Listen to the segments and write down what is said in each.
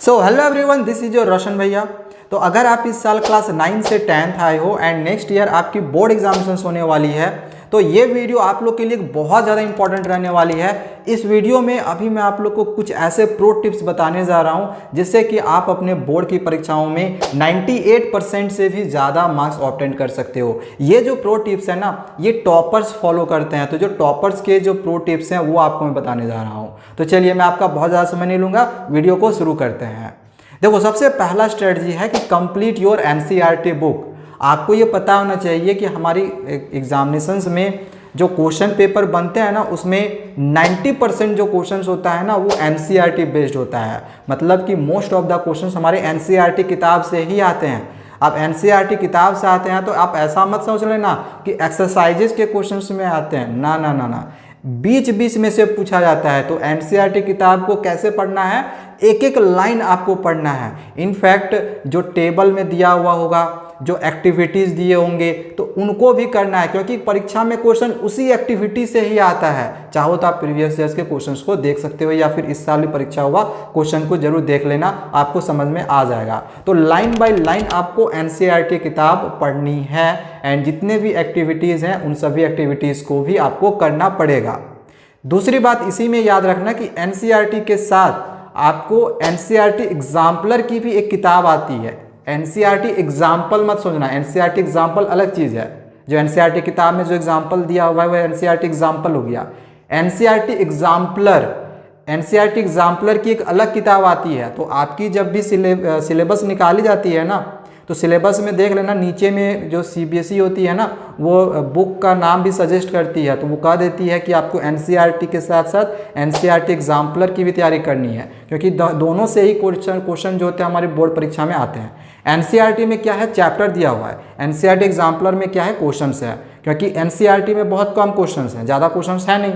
So hello everyone, this is your Roshan भैया। तो अगर आप इस साल क्लास 9 से 10th आए हो एंड नेक्स्ट ईयर आपकी बोर्ड एग्जामिनेशन होने वाली है, तो ये वीडियो आप लोग के लिए बहुत ज़्यादा इंपॉर्टेंट रहने वाली है। इस वीडियो में अभी मैं आप लोग को कुछ ऐसे प्रो टिप्स बताने जा रहा हूँ जिससे कि आप अपने बोर्ड की परीक्षाओं में 98% से भी ज़्यादा मार्क्स ऑब्टेन कर सकते हो। ये जो प्रो टिप्स है ना, ये टॉपर्स फॉलो करते हैं। तो जो टॉपर्स के जो प्रो टिप्स हैं वो आपको मैं बताने जा रहा हूँ। तो चलिए, मैं आपका बहुत ज़्यादा समय नहीं लूँगा, वीडियो को शुरू करते हैं। देखो, सबसे पहला स्ट्रेटजी है कि कंप्लीट योर एनसीईआरटी बुक। आपको ये पता होना चाहिए कि हमारी एग्जामिनेशंस में जो क्वेश्चन पेपर बनते हैं ना, उसमें 90% जो क्वेश्चंस होता है ना, वो एनसीईआरटी बेस्ड होता है। मतलब कि मोस्ट ऑफ द क्वेश्चंस हमारे एनसीईआरटी किताब से ही आते हैं। आप एनसीईआरटी किताब से आते हैं तो आप ऐसा मत समझ लेना कि एक्सरसाइजेस के क्वेश्चंस में आते हैं। ना ना ना ना, बीच बीच में से पूछा जाता है। तो एनसीईआरटी किताब को कैसे पढ़ना है, एक एक लाइन आपको पढ़ना है। इनफैक्ट जो टेबल में दिया हुआ होगा, जो एक्टिविटीज़ दिए होंगे, तो उनको भी करना है, क्योंकि परीक्षा में क्वेश्चन उसी एक्टिविटी से ही आता है। चाहो तो आप प्रीवियस ईयर्स के क्वेश्चंस को देख सकते हो, या फिर इस साल भी परीक्षा हुआ क्वेश्चन को जरूर देख लेना, आपको समझ में आ जाएगा। तो लाइन बाय लाइन आपको एनसीईआरटी किताब पढ़नी है एंड जितने भी एक्टिविटीज़ हैं उन सभी एक्टिविटीज़ को भी आपको करना पड़ेगा। दूसरी बात इसी में याद रखना कि एनसीईआरटी के साथ आपको एनसीईआरटी एग्जाम्पलर की भी एक किताब आती है। एनसीईआरटी एग्जाम्पल मत सोचना, एनसीईआरटी एग्जाम्पल अलग चीज़ है। जो एनसीईआरटी किताब में जो एग्जाम्पल दिया हुआ है वो एनसीईआरटी एग्जाम्पल हो गया। एनसीईआरटी एग्जाम्पलर की एक अलग किताब आती है। तो आपकी जब भी सिलेबस निकाली जाती है ना, तो सिलेबस में देख लेना, नीचे में जो सीबीएसई होती है ना, वो बुक का नाम भी सजेस्ट करती है। तो वो कह देती है कि आपको एनसीईआरटी के साथ साथ एनसीईआरटी एग्जाम्पलर की भी तैयारी करनी है, क्योंकि दोनों से ही क्वेश्चन जो होते हैं हमारी बोर्ड परीक्षा में आते हैं। एनसीईआरटी में क्या है, चैप्टर दिया हुआ है। एनसीईआरटी एग्जाम्पलर में क्या है, क्वेश्चंस है। क्योंकि एनसीईआरटी में बहुत कम क्वेश्चंस हैं, ज़्यादा क्वेश्चंस है नहीं।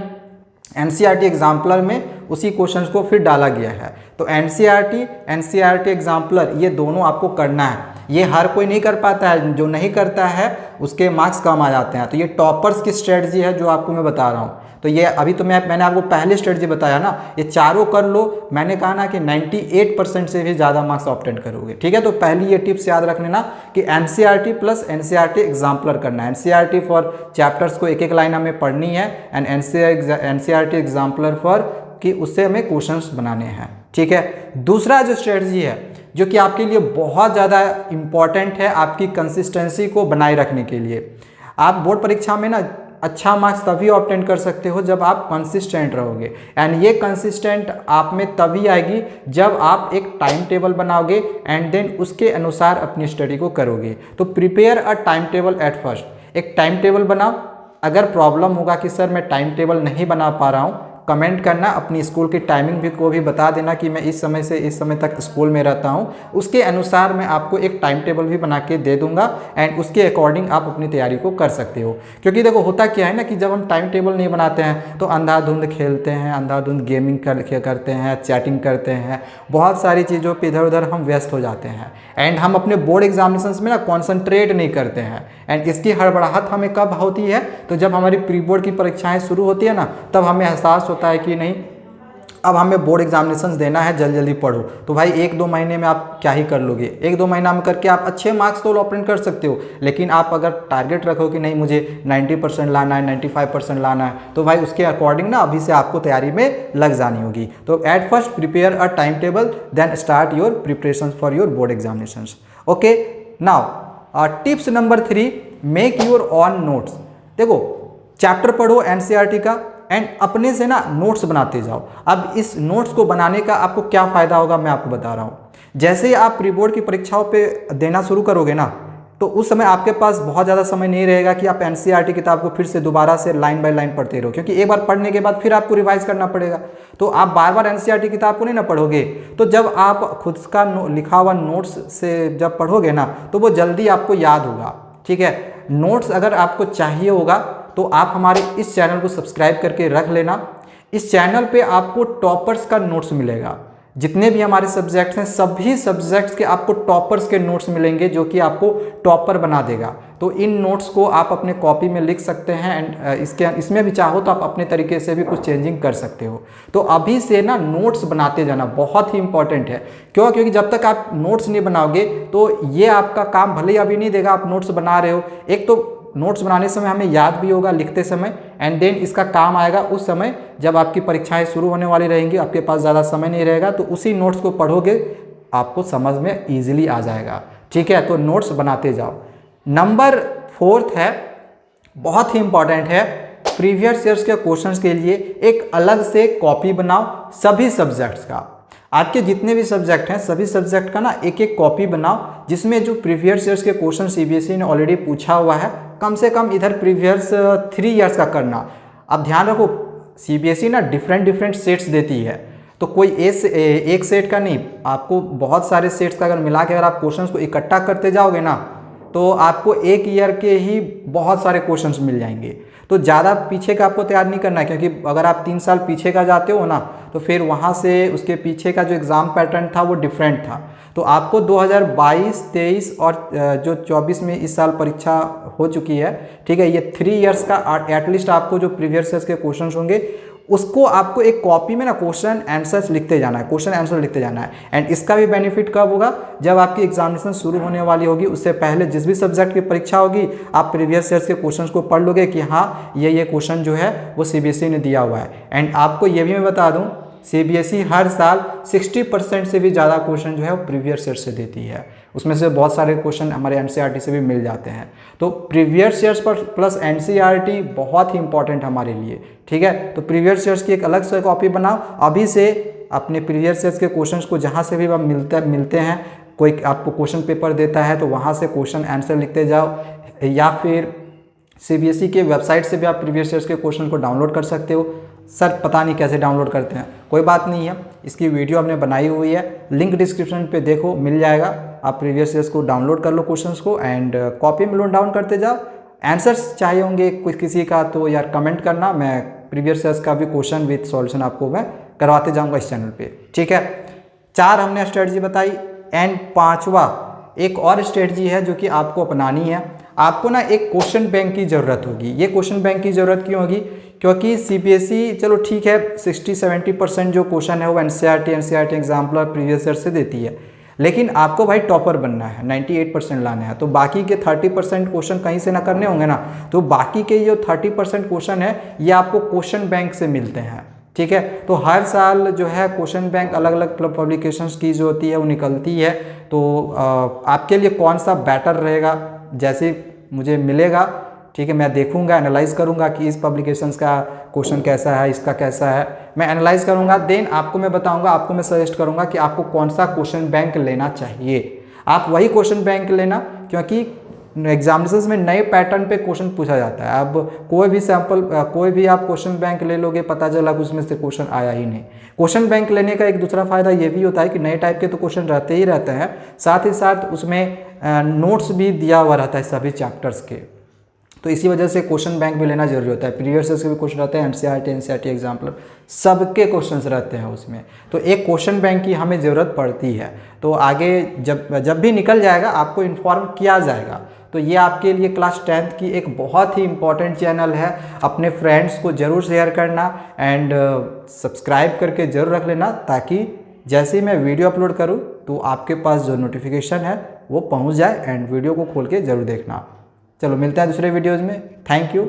एनसीईआरटी एग्जाम्पलर में उसी क्वेश्चंस को फिर डाला गया है। तो एनसीईआरटी एग्जाम्पलर, ये दोनों आपको करना है। ये हर कोई नहीं कर पाता है, जो नहीं करता है उसके मार्क्स कम आ जाते हैं। तो ये टॉपर्स की स्ट्रेटजी है जो आपको मैं बता रहा हूँ। तो ये अभी तो मैंने आपको पहले स्ट्रेटजी बताया ना, ये चारों कर लो। मैंने कहा ना कि 98% से भी ज़्यादा मार्क्स ऑब्टेन करोगे। ठीक है, तो पहली ये टिप्स याद रख लेना कि एनसीईआरटी प्लस एनसीईआरटी एग्जाम्पलर करना है। एनसीईआरटी फॉर चैप्टर्स को एक एक लाइन हमें पढ़नी है एंड एनसीईआरटी एग्जाम्पलर फॉर कि उससे हमें क्वेश्चंस बनाने हैं। ठीक है, दूसरा जो स्ट्रेटजी है जो कि आपके लिए बहुत ज़्यादा इम्पॉर्टेंट है आपकी कंसिस्टेंसी को बनाए रखने के लिए। आप बोर्ड परीक्षा में ना अच्छा मार्क्स तभी ऑब्टेन कर सकते हो जब आप कंसिस्टेंट रहोगे। एंड ये कंसिस्टेंट आप में तभी आएगी जब आप एक टाइम टेबल बनाओगे एंड देन उसके अनुसार अपनी स्टडी को करोगे। तो prepare a time table at first. एक टाइम टेबल बनाओ। अगर प्रॉब्लम होगा कि सर मैं टाइम टेबल नहीं बना पा रहा हूँ, कमेंट करना, अपनी स्कूल की टाइमिंग भी को भी बता देना कि मैं इस समय से इस समय तक स्कूल में रहता हूँ। उसके अनुसार मैं आपको एक टाइम टेबल भी बना के दे दूंगा एंड उसके अकॉर्डिंग आप अपनी तैयारी को कर सकते हो। क्योंकि देखो, होता क्या है ना कि जब हम टाइम टेबल नहीं बनाते हैं तो अंधाधुंध खेलते हैं, अंधाधुंध गेमिंग करते हैं, चैटिंग करते हैं, बहुत सारी चीज़ों पर इधर उधर हम व्यस्त हो जाते हैं एंड हम अपने बोर्ड एग्जामिनेशन में ना कॉन्सेंट्रेट नहीं करते हैं। एंड इसकी हड़बड़ाहट हमें कब होती है, तो जब हमारी प्री बोर्ड की परीक्षाएं शुरू होती है ना, तब हमें एहसास होता है कि नहीं, अब हमें बोर्ड एग्जामिनेशंस देना है, जल्दी जल्दी पढ़ो। तो भाई 1-2 महीने में आप क्या ही कर लोगे। 1-2 महीना में करके आप अच्छे मार्क्स तो ऑब्टेन कर सकते हो, लेकिन आप अगर टारगेट रखो कि नहीं मुझे 90% लाना है, 95% लाना है, तो भाई उसके अकॉर्डिंग ना अभी से आपको तैयारी में लग जानी होगी। तो at first prepare a time table, then start your preparation for your board examinations. Okay, now tips number 3, make your own notes. देखो, चैप्टर पढ़ो एनसीईआरटी का एंड अपने से ना नोट्स बनाते जाओ। अब इस नोट्स को बनाने का आपको क्या फ़ायदा होगा मैं आपको बता रहा हूँ। जैसे ही आप प्री बोर्ड की परीक्षाओं पे देना शुरू करोगे ना, तो उस समय आपके पास बहुत ज़्यादा समय नहीं रहेगा कि आप एनसीईआरटी किताब को फिर से दोबारा से लाइन बाय लाइन पढ़ते रहो, क्योंकि एक बार पढ़ने के बाद फिर आपको रिवाइज करना पड़ेगा। तो आप बार बार एनसीईआरटी किताब को नहीं ना पढ़ोगे। तो जब आप खुद का लिखा हुआ नोट्स से जब पढ़ोगे ना, तो वो जल्दी आपको याद होगा। ठीक है, नोट्स अगर आपको चाहिए होगा तो आप हमारे इस चैनल को सब्सक्राइब करके रख लेना। इस चैनल पे आपको टॉपर्स का नोट्स मिलेगा। जितने भी हमारे सब्जेक्ट्स हैं, सभी सब्जेक्ट्स के आपको टॉपर्स के नोट्स मिलेंगे, जो कि आपको टॉपर बना देगा। तो इन नोट्स को आप अपने कॉपी में लिख सकते हैं एंड इसमें भी चाहो तो आप अपने तरीके से भी कुछ चेंजिंग कर सकते हो। तो अभी से ना नोट्स बनाते जाना बहुत ही इंपॉर्टेंट है। क्यों? क्योंकि जब तक आप नोट्स नहीं बनाओगे तो ये आपका काम भले ही अभी नहीं देगा, आप नोट्स बना रहे हो, एक तो नोट्स बनाने समय हमें याद भी होगा लिखते समय, एंड देन इसका काम आएगा उस समय जब आपकी परीक्षाएं शुरू होने वाली रहेंगी, आपके पास ज़्यादा समय नहीं रहेगा, तो उसी नोट्स को पढ़ोगे आपको समझ में ईजिली आ जाएगा। ठीक है, तो नोट्स बनाते जाओ। नंबर 4 है, बहुत ही इंपॉर्टेंट है, प्रीवियस ईयर्स के क्वेश्चंस के लिए एक अलग से कॉपी बनाओ सभी सब्जेक्ट्स का। आपके जितने भी सब्जेक्ट हैं सभी सब्जेक्ट का ना एक एक कॉपी बनाओ, जिसमें जो प्रीवियस ईयर्स के क्वेश्चन सीबीएसई ने ऑलरेडी पूछा हुआ है कम से कम इधर प्रीवियस 3 ईयर्स का करना। अब ध्यान रखो सीबीएसई ना डिफरेंट सेट्स देती है, तो कोई एक सेट का नहीं, आपको बहुत सारे सेट्स का अगर मिला के अगर आप क्वेश्चंस को इकट्ठा करते जाओगे ना तो आपको एक ईयर के ही बहुत सारे क्वेश्चंस मिल जाएंगे। तो ज़्यादा पीछे का आपको तैयार नहीं करना है, क्योंकि अगर आप 3 साल पीछे का जाते हो ना तो फिर वहाँ से उसके पीछे का जो एग्ज़ाम पैटर्न था वो डिफरेंट था। तो आपको 2022, 23 और जो 24 में इस साल परीक्षा हो चुकी है, ठीक है, ये 3 ईयर्स का एटलीस्ट आपको जो प्रीवियस ईयर्स के क्वेश्चन होंगे उसको आपको एक कॉपी में ना क्वेश्चन आंसर्स लिखते जाना है, क्वेश्चन आंसर लिखते जाना है। एंड इसका भी बेनिफिट कब होगा? जब आपकी एग्जामिनेशन शुरू होने वाली होगी उससे पहले जिस भी सब्जेक्ट की परीक्षा होगी आप प्रीवियस ईयर्स के क्वेश्चंस को पढ़ लोगे कि हाँ ये क्वेश्चन जो है वो सीबीएसई ने दिया हुआ है। एंड आपको ये भी मैं बता दूँ सीबीएसई हर साल 60% से भी ज़्यादा क्वेश्चन जो है वो प्रीवियस ईयर से देती है, उसमें से बहुत सारे क्वेश्चन हमारे एनसीईआरटी से भी मिल जाते हैं। तो प्रीवियस ईयर्स पर प्लस एनसीईआरटी बहुत ही इंपॉर्टेंट हमारे लिए। ठीक है, तो प्रीवियस ईयर्स की एक अलग से कॉपी बनाओ, अभी से अपने प्रीवियस ईयर्स के क्वेश्चंस को जहाँ से भी आप मिलते हैं, कोई आपको क्वेश्चन पेपर देता है तो वहाँ से क्वेश्चन आंसर लिखते जाओ, या फिर सीबीएसई के वेबसाइट से भी आप प्रीवियस ईयर्स के क्वेश्चन को डाउनलोड कर सकते हो। सर पता नहीं कैसे डाउनलोड करते हैं, कोई बात नहीं है, इसकी वीडियो हमने बनाई हुई है, लिंक डिस्क्रिप्शन पे देखो मिल जाएगा, आप प्रीवियस ईयर्स को डाउनलोड कर लो क्वेश्चंस को एंड कॉपी में नोट डाउन करते जाओ। आंसर्स चाहिए होंगे कुछ किसी का तो यार कमेंट करना, मैं प्रीवियस ईयर्स का भी क्वेश्चन विथ सॉल्यूशन आपको मैं करवाते जाऊँगा इस चैनल पर। ठीक है, 4 हमने स्ट्रेटजी बताई एंड 5वां एक और स्ट्रेटजी है जो कि आपको अपनानी है। आपको ना एक क्वेश्चन बैंक की ज़रूरत होगी। ये क्वेश्चन बैंक की ज़रूरत क्यों होगी? क्योंकि सीबीएसई चलो ठीक है 60-70% जो क्वेश्चन है वो एनसीईआरटी एग्जाम्पल प्रीवियस ईयर से देती है, लेकिन आपको भाई टॉपर बनना है, 98% लाना है, तो बाकी के 30% क्वेश्चन कहीं से ना करने होंगे ना, तो बाकी के जो 30% क्वेश्चन है ये आपको क्वेश्चन बैंक से मिलते हैं। ठीक है, तो हर साल जो है क्वेश्चन बैंक अलग अलग पब्लिकेशंस की जो होती है वो निकलती है, तो आपके लिए कौन सा बेटर रहेगा जैसे मुझे मिलेगा, ठीक है, मैं देखूंगा, एनालाइज करूंगा कि इस पब्लिकेशंस का क्वेश्चन कैसा है, इसका कैसा है, मैं एनालाइज करूंगा, देन आपको मैं बताऊंगा, आपको मैं सजेस्ट करूंगा कि आपको कौन सा क्वेश्चन बैंक लेना चाहिए। आप वही क्वेश्चन बैंक लेना, क्योंकि एग्जामिनेशंस में नए पैटर्न पे क्वेश्चन पूछा जाता है। अब कोई भी सैंपल कोई भी आप क्वेश्चन बैंक ले लोगे, पता चला कि उसमें से क्वेश्चन आया ही नहीं। क्वेश्चन बैंक लेने का एक दूसरा फायदा ये भी होता है कि नए टाइप के तो क्वेश्चन रहते ही रहते हैं, साथ ही साथ उसमें नोट्स भी दिया हुआ रहता है सभी चैप्टर्स के, तो इसी वजह से क्वेश्चन बैंक भी लेना जरूरी होता है। प्रीवियस ईयर के भी क्वेश्चन रहते हैं, एनसीईआरटी एग्जाम्पल सबके क्वेश्चंस रहते हैं उसमें, तो एक क्वेश्चन बैंक की हमें ज़रूरत पड़ती है। तो आगे जब भी निकल जाएगा आपको इन्फॉर्म किया जाएगा। तो ये आपके लिए क्लास 10th की एक बहुत ही इंपॉर्टेंट चैनल है, अपने फ्रेंड्स को ज़रूर शेयर करना एंड सब्सक्राइब करके ज़रूर रख लेना, ताकि जैसे ही मैं वीडियो अपलोड करूँ तो आपके पास जो नोटिफिकेशन है वो पहुँच जाए, एंड वीडियो को खोल के ज़रूर देखना। चलो मिलते हैं दूसरे वीडियोज़ में, थैंक यू।